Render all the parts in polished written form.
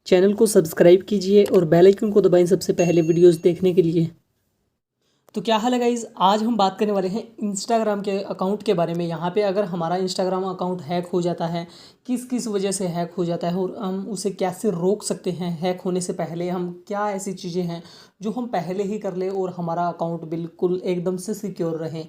Channel को subscribe कीजिए और बेल आइकन को दबाएं सबसे पहले वीडियोस देखने के लिए। तो क्या हाल है गाइज़, आज हम बात करने वाले हैं इंस्टाग्राम के अकाउंट के बारे में। यहाँ पे अगर हमारा इंस्टाग्राम अकाउंट हैक हो जाता है, किस किस वजह से हैक हो जाता है और हम उसे कैसे रोक सकते हैं। हैक होने से पहले हम क्या ऐसी चीज़ें हैं जो हम पहले ही कर लें और हमारा अकाउंट बिल्कुल एकदम से सिक्योर रहे।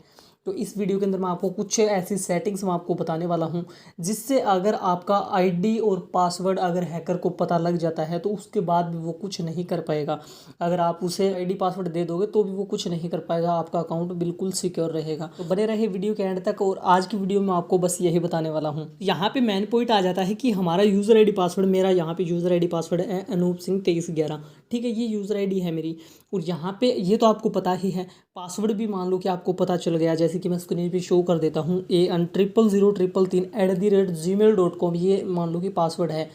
तो इस वीडियो के अंदर मैं आपको कुछ ऐसी सेटिंग्स मैं आपको बताने वाला हूँ जिससे अगर आपका आईडी और पासवर्ड अगर हैकर को पता लग जाता है तो उसके बाद भी वो कुछ नहीं कर पाएगा। अगर आप उसे आईडी पासवर्ड दे दोगे तो भी वो कुछ नहीं कर पाएगा, आपका अकाउंट बिल्कुल सिक्योर रहेगा। तो बने रहे वीडियो के एंड तक और आज की वीडियो में आपको बस यही बताने वाला हूँ। यहाँ पे मेन पॉइंट आ जाता है कि हमारा यूज़र आईडी पासवर्ड, मेरा यहाँ पे यूज़र आईडी पासवर्ड है अनूप सिंह 2311। ठीक है, ये यूज़र आईडी है मेरी। और यहाँ पे ये तो आपको पता ही है, पासवर्ड भी मान लो कि आपको पता चल गया, जैसे कि मैं स्क्रीन पे शो कर देता हूँ AN000333@gmail.com, ये मान लो कि पासवर्ड है।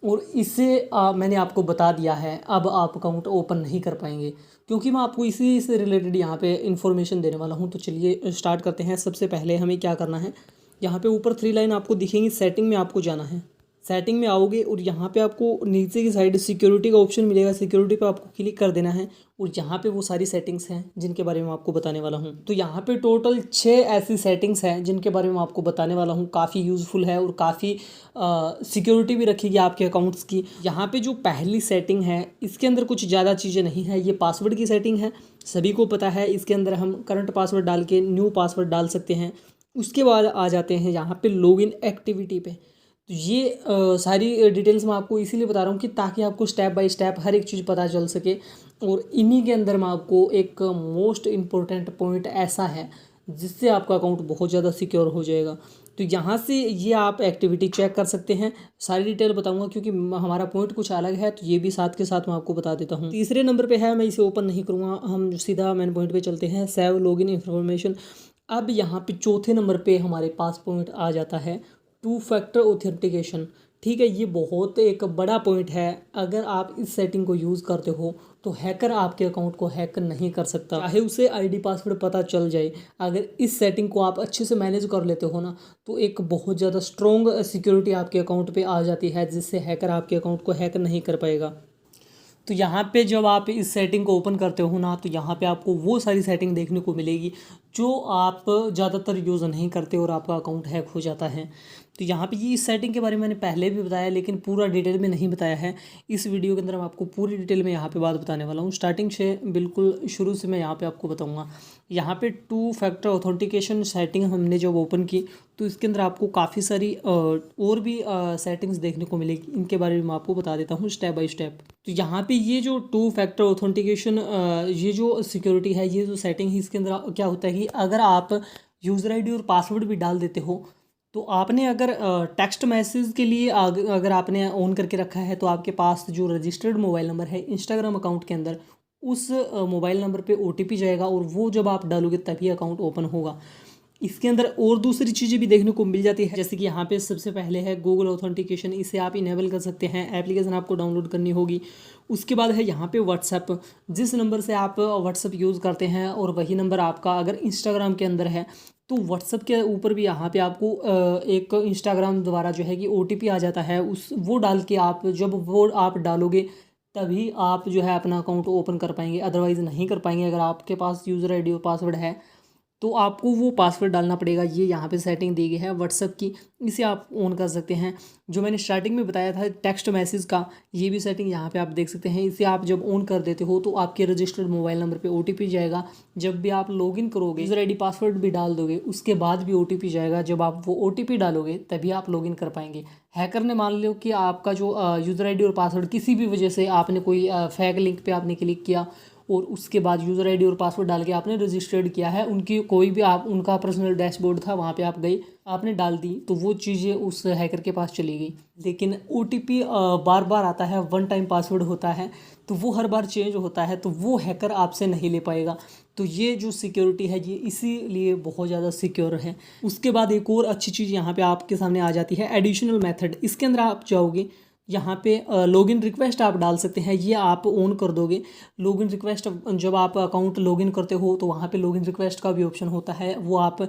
और इसे मैंने आपको बता दिया है। अब आप अकाउंट ओपन नहीं कर पाएंगे क्योंकि मैं आपको इसी से रिलेटेड यहाँ पे इन्फॉर्मेशन देने वाला हूँ। तो चलिए स्टार्ट करते हैं। सबसे पहले हमें क्या करना है, यहाँ पे ऊपर 3 लाइन आपको दिखेंगी, सेटिंग में आपको जाना है। सेटिंग में आओगे और यहाँ पे आपको नीचे की साइड सिक्योरिटी का ऑप्शन मिलेगा, सिक्योरिटी पे आपको क्लिक कर देना है। और यहाँ पे वो सारी सेटिंग्स हैं जिनके बारे में आपको बताने वाला हूँ। तो यहाँ पे टोटल 6 ऐसी सेटिंग्स हैं जिनके बारे में आपको बताने वाला हूँ। काफ़ी यूज़फुल है और काफ़ी सिक्योरिटी भी रखेगी आपके अकाउंट्स की। यहाँ पे जो पहली सेटिंग है इसके अंदर कुछ ज़्यादा चीज़ें नहीं है, ये पासवर्ड की सेटिंग है, सभी को पता है। इसके अंदर हम करंट पासवर्ड डाल के न्यू पासवर्ड डाल सकते हैं। उसके बाद आ जाते हैं यहाँ पे लॉगिन एक्टिविटी पे। तो ये सारी डिटेल्स मैं आपको इसीलिए बता रहा हूँ कि ताकि आपको स्टेप बाय स्टेप हर एक चीज़ पता चल सके। और इन्हीं के अंदर मैं आपको एक मोस्ट इम्पोर्टेंट पॉइंट ऐसा है जिससे आपका अकाउंट बहुत ज़्यादा सिक्योर हो जाएगा। तो यहाँ से ये आप एक्टिविटी चेक कर सकते हैं। सारी डिटेल बताऊंगा क्योंकि हमारा पॉइंट कुछ अलग है, तो ये भी साथ के साथ मैं आपको बता देता हूँ। तीसरे नंबर पे है, मैं इसे ओपन नहीं करूँगा, हम सीधा मेन पॉइंट पे चलते हैं, सेव लॉगिन इन्फॉर्मेशन। अब यहाँ पे चौथे नंबर पे हमारे पास पॉइंट आ जाता है 2 फैक्टर ऑथेंटिकेशन। ठीक है, ये बहुत एक बड़ा पॉइंट है। अगर आप इस सेटिंग को यूज़ करते हो तो हैकर आपके अकाउंट को हैक नहीं कर सकता, चाहे उसे आईडी पासवर्ड पता चल जाए। अगर इस सेटिंग को आप अच्छे से मैनेज कर लेते हो ना, तो एक बहुत ज़्यादा स्ट्रॉन्ग सिक्योरिटी आपके अकाउंट पे आ जाती है जिससे हैकर आपके अकाउंट को हैक नहीं कर पाएगा। तो यहाँ पे जब आप इस सेटिंग को ओपन करते हो ना, तो यहाँ पे आपको वो सारी सेटिंग देखने को मिलेगी जो आप ज़्यादातर यूज़ नहीं करते और आपका अकाउंट हैक हो जाता है। तो यहाँ पे ये इस सेटिंग के बारे में मैंने पहले भी बताया, लेकिन पूरा डिटेल में नहीं बताया है। इस वीडियो के अंदर मैं आपको पूरी डिटेल में यहाँ पे बात बताने वाला हूँ, स्टार्टिंग से बिल्कुल शुरू से मैं यहाँ पे आपको बताऊँगा। यहाँ पे 2 फैक्टर ऑथेंटिकेशन सेटिंग हमने जब ओपन की तो इसके अंदर आपको काफ़ी सारी और भी सेटिंग्स देखने को मिलेगी। इनके बारे में मैं आपको बता देता हूँ स्टेप बाय स्टेप। तो यहाँ पे ये जो 2 फैक्टर ऑथेंटिकेशन, ये जो सिक्योरिटी है, ये जो सेटिंग है, इसके अंदर क्या होता है कि अगर आप यूज़र आईडी और पासवर्ड भी डाल देते हो तो आपने अगर टेक्स्ट मैसेज के लिए अगर आपने ऑन करके रखा है तो आपके पास जो रजिस्टर्ड मोबाइल नंबर है इंस्टाग्राम अकाउंट के अंदर, उस मोबाइल नंबर पे OTP जाएगा और वो जब आप डालोगे तभी अकाउंट ओपन होगा। इसके अंदर और दूसरी चीज़ें भी देखने को मिल जाती है, जैसे कि यहाँ पे सबसे पहले है गूगल ऑथेंटिकेशन, इसे आप इनेबल कर सकते हैं। एप्लीकेशन आपको डाउनलोड करनी होगी। उसके बाद है यहाँ पे व्हाट्सएप, जिस नंबर से आप व्हाट्सएप यूज़ करते हैं और वही नंबर आपका अगर इंस्टाग्राम के अंदर है तो व्हाट्सएप के ऊपर भी यहाँ पे आपको एक इंस्टाग्राम द्वारा जो है कि OTP आ जाता है, उस वो डाल के आप जब वो आप डालोगे तभी आप जो है अपना अकाउंट ओपन कर पाएंगे, अदरवाइज़ नहीं कर पाएंगे। अगर आपके पास यूज़र आईडी और पासवर्ड है तो आपको वो पासवर्ड डालना पड़ेगा। ये यहाँ पे सेटिंग दी गई है व्हाट्सएप की, इसे आप ऑन कर सकते हैं। जो मैंने स्टार्टिंग में बताया था टेक्स्ट मैसेज का, ये भी सेटिंग यहाँ पे आप देख सकते हैं। इसे आप जब ऑन कर देते हो तो आपके रजिस्टर्ड मोबाइल नंबर पे OTP जाएगा। जब भी आप लॉगिन करोगे, यूज़र आईडी पासवर्ड भी डाल दोगे, उसके बाद भी OTP जाएगा। जब आप वो OTP डालोगे तभी आप लॉगिन कर पाएंगे। हैकर ने मान लो कि आपका जो यूज़र आईडी और पासवर्ड किसी भी वजह से आपने कोई फेक लिंक पे आपने क्लिक किया और उसके बाद यूज़र आईडी और पासवर्ड डाल के आपने रजिस्टर्ड किया है, उनकी कोई भी आप उनका पर्सनल डैशबोर्ड था, वहाँ पे आप गए, आपने डाल दी, तो वो चीज़ें उस हैकर के पास चली गई। लेकिन OTP बार बार आता है, 1 टाइम पासवर्ड होता है, तो वो हर बार चेंज होता है, तो वो हैकर आपसे नहीं ले पाएगा। तो ये जो सिक्योरिटी है ये इसीलिए बहुत ज़्यादा सिक्योर है। उसके बाद एक और अच्छी चीज़ यहाँ पे आपके सामने आ जाती है, एडिशनल मेथड। इसके अंदर आप जाओगे यहाँ पे लॉगिन रिक्वेस्ट आप डाल सकते हैं, ये आप ऑन कर दोगे। लॉगिन रिक्वेस्ट जब आप अकाउंट लॉगिन करते हो तो वहाँ पे लॉगिन रिक्वेस्ट का भी ऑप्शन होता है, वो आप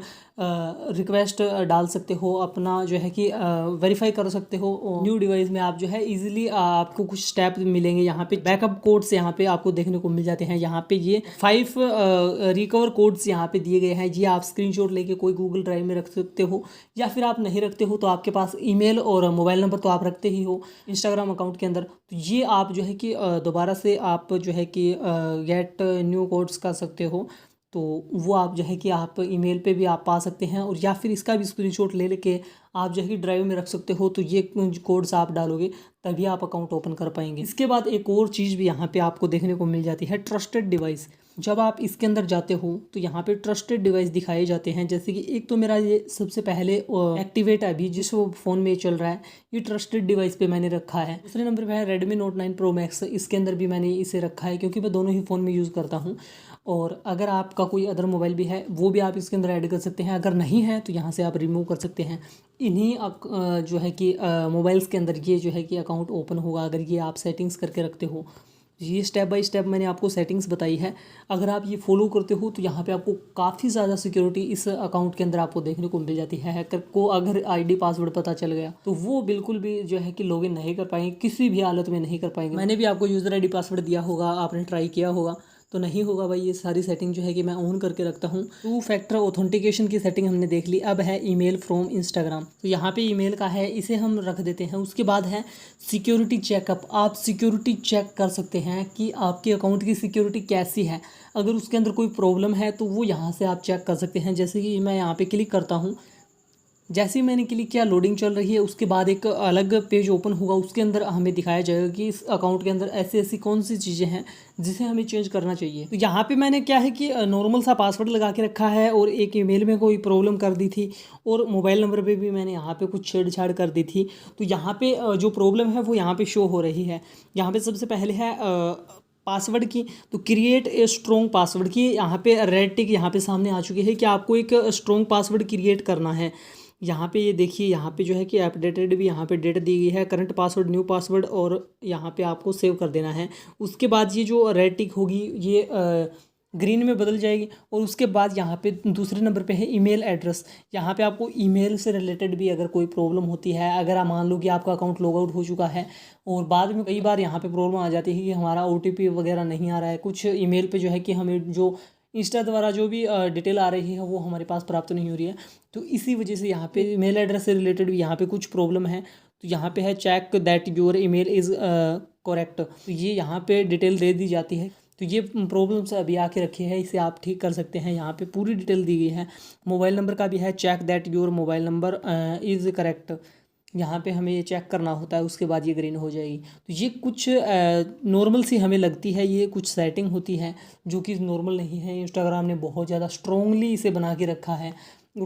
रिक्वेस्ट डाल सकते हो, अपना जो है कि वेरीफाई कर सकते हो। न्यू डिवाइस में आप जो है इजीली आपको कुछ स्टेप मिलेंगे। यहाँ पे बैकअप कोड्स यहाँ पे आपको देखने को मिल जाते हैं। यहाँ पे ये 5 रिकवर कोड्स यहाँ पे दिए गए हैं, ये आप स्क्रीनशॉट लेके कोई गूगल ड्राइव में रख सकते हो, या फिर आप नहीं रखते हो तो आपके पास ईमेल और मोबाइल नंबर तो आप रखते ही हो इंस्टाग्राम अकाउंट के अंदर, तो ये आप जो है कि दोबारा से आप जो है कि गेट न्यू कोड्स कर सकते हो। तो वो आप जो है कि आप ईमेल पे भी आप पा सकते हैं, और या फिर इसका भी स्क्रीनशॉट ले लेके आप जो है कि ड्राइव में रख सकते हो। तो ये कोड्स आप डालोगे तभी आप अकाउंट ओपन कर पाएंगे। इसके बाद एक और चीज़ भी यहाँ पे आपको देखने को मिल जाती है, ट्रस्टेड डिवाइस। जब आप इसके अंदर जाते हो तो यहाँ पे ट्रस्टेड डिवाइस दिखाए जाते हैं, जैसे कि एक तो मेरा ये सबसे पहले एक्टिवेट है अभी जिस फ़ोन में चल रहा है, ये ट्रस्टेड डिवाइस पे मैंने रखा है। दूसरे नंबर पे है Redmi Note 9 Pro Max, इसके अंदर भी मैंने इसे रखा है क्योंकि मैं दोनों ही फ़ोन में यूज़ करता हूँ। और अगर आपका कोई अदर मोबाइल भी है वो भी आप इसके अंदर ऐड कर सकते हैं, अगर नहीं है तो यहाँ से आप रिमूव कर सकते हैं। इन्हीं जो है कि मोबाइल्स के अंदर ये जो है कि अकाउंट ओपन होगा अगर ये आप सेटिंग्स करके रखते हो। ये स्टेप बाय स्टेप मैंने आपको सेटिंग्स बताई है, अगर आप ये फॉलो करते हो तो यहाँ पे आपको काफ़ी ज़्यादा सिक्योरिटी इस अकाउंट के अंदर आपको देखने को मिल जाती है। हैकर को अगर आईडी पासवर्ड पता चल गया तो वो बिल्कुल भी जो है कि लॉगिन नहीं कर पाएंगे, किसी भी हालत में नहीं कर पाएंगे। मैंने भी आपको यूज़र आईडी पासवर्ड दिया होगा, आपने ट्राई किया होगा तो नहीं होगा भाई। ये सारी सेटिंग जो है कि मैं ऑन करके रखता हूँ। 2 फैक्टर ऑथेंटिकेशन की सेटिंग हमने देख ली। अब है ईमेल फ्रॉम इंस्टाग्राम, तो यहाँ पे ईमेल का है, इसे हम रख देते हैं। उसके बाद है सिक्योरिटी चेकअप। आप सिक्योरिटी चेक कर सकते हैं कि आपके अकाउंट की सिक्योरिटी कैसी है, अगर उसके अंदर कोई प्रॉब्लम है तो वो यहाँ से आप चेक कर सकते हैं। जैसे कि मैं यहाँ पे क्लिक करता हूँ, जैसे ही मैंने क्लिक किया लोडिंग चल रही है, उसके बाद एक अलग पेज ओपन होगा, उसके अंदर हमें दिखाया जाएगा कि इस अकाउंट के अंदर ऐसी ऐसी कौन सी चीज़ें हैं जिसे हमें चेंज करना चाहिए। तो यहाँ पे मैंने क्या है कि नॉर्मल सा पासवर्ड लगा के रखा है, और एक ईमेल में कोई प्रॉब्लम कर दी थी, और मोबाइल नंबर पे भी मैंने यहाँ पे कुछ छेड़छाड़ कर दी थी। तो यहाँ पे जो प्रॉब्लम है वो यहाँ पे शो हो रही है। यहाँ पे सबसे पहले है पासवर्ड की, तो क्रिएट ए स्ट्रॉन्ग पासवर्ड की यहाँ पे रेड टिक यहाँ पे सामने आ चुकी है कि आपको एक स्ट्रॉन्ग पासवर्ड क्रिएट करना है। यहाँ पे ये देखिए, यहाँ पे जो है कि अपडेटेड भी यहाँ पे डेट दी गई है, करंट पासवर्ड, न्यू पासवर्ड, और यहाँ पे आपको सेव कर देना है। उसके बाद ये जो रेड टिक होगी ये ग्रीन में बदल जाएगी, और उसके बाद यहाँ पे दूसरे नंबर पे है ईमेल एड्रेस। यहाँ पे आपको ईमेल से रिलेटेड भी अगर कोई प्रॉब्लम होती है, अगर आप मान लो कि आपका अकाउंट लॉग आउट हो चुका है और बाद में कई बार यहाँ पे प्रॉब्लम आ जाती है कि हमारा OTP वगैरह नहीं आ रहा है, कुछ ईमेल पे जो है कि हमें जो इंस्टा द्वारा जो भी डिटेल आ रही है वो हमारे पास प्राप्त नहीं हो रही है, तो इसी वजह से यहाँ पे ईमेल एड्रेस से रिलेटेड भी यहाँ पे कुछ प्रॉब्लम है। तो यहाँ पे है check that your email is correct, तो ये यहाँ पे डिटेल दे दी जाती है। तो ये प्रॉब्लम्स अभी आके रखी है, इसे आप ठीक कर सकते हैं। यहाँ पे पूरी डिटेल दी गई है। मोबाइल नंबर का भी है, check that your mobile number is correct, यहाँ पे हमें ये चेक करना होता है, उसके बाद ये ग्रीन हो जाएगी। तो ये कुछ नॉर्मल सी हमें लगती है, ये कुछ सेटिंग होती है जो कि नॉर्मल नहीं है। इंस्टाग्राम ने बहुत ज़्यादा स्ट्रॉन्गली इसे बना के रखा है,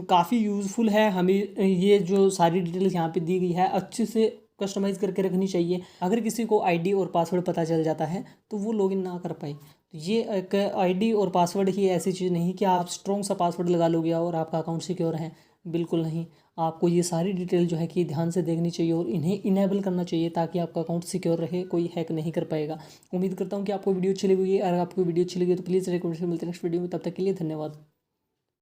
काफ़ी यूज़फुल है। हमें ये जो सारी डिटेल्स यहाँ पे दी गई है अच्छे से कस्टमाइज़ करके रखनी चाहिए। अगर किसी को आईडी और पासवर्ड पता चल जाता है तो वो लॉगिन ना कर पाए। तो ये एक आईडी और पासवर्ड ही ऐसी चीज़ नहीं कि आप स्ट्रॉन्ग सा पासवर्ड लगा लोगे और आपका अकाउंट सिक्योर है, बिल्कुल नहीं। आपको ये सारी डिटेल जो है कि ध्यान से देखनी चाहिए और इन्हें इनेबल करना चाहिए ताकि आपका अकाउंट सिक्योर रहे, कोई हैक नहीं कर पाएगा। उम्मीद करता हूँ कि आपको वीडियो अच्छी लगी होगी। अगर आपको वीडियो अच्छी लगी तो प्लीज़ रेकमेंड, मिलते हैं नेक्स्ट वीडियो में, तब तक के लिए धन्यवाद।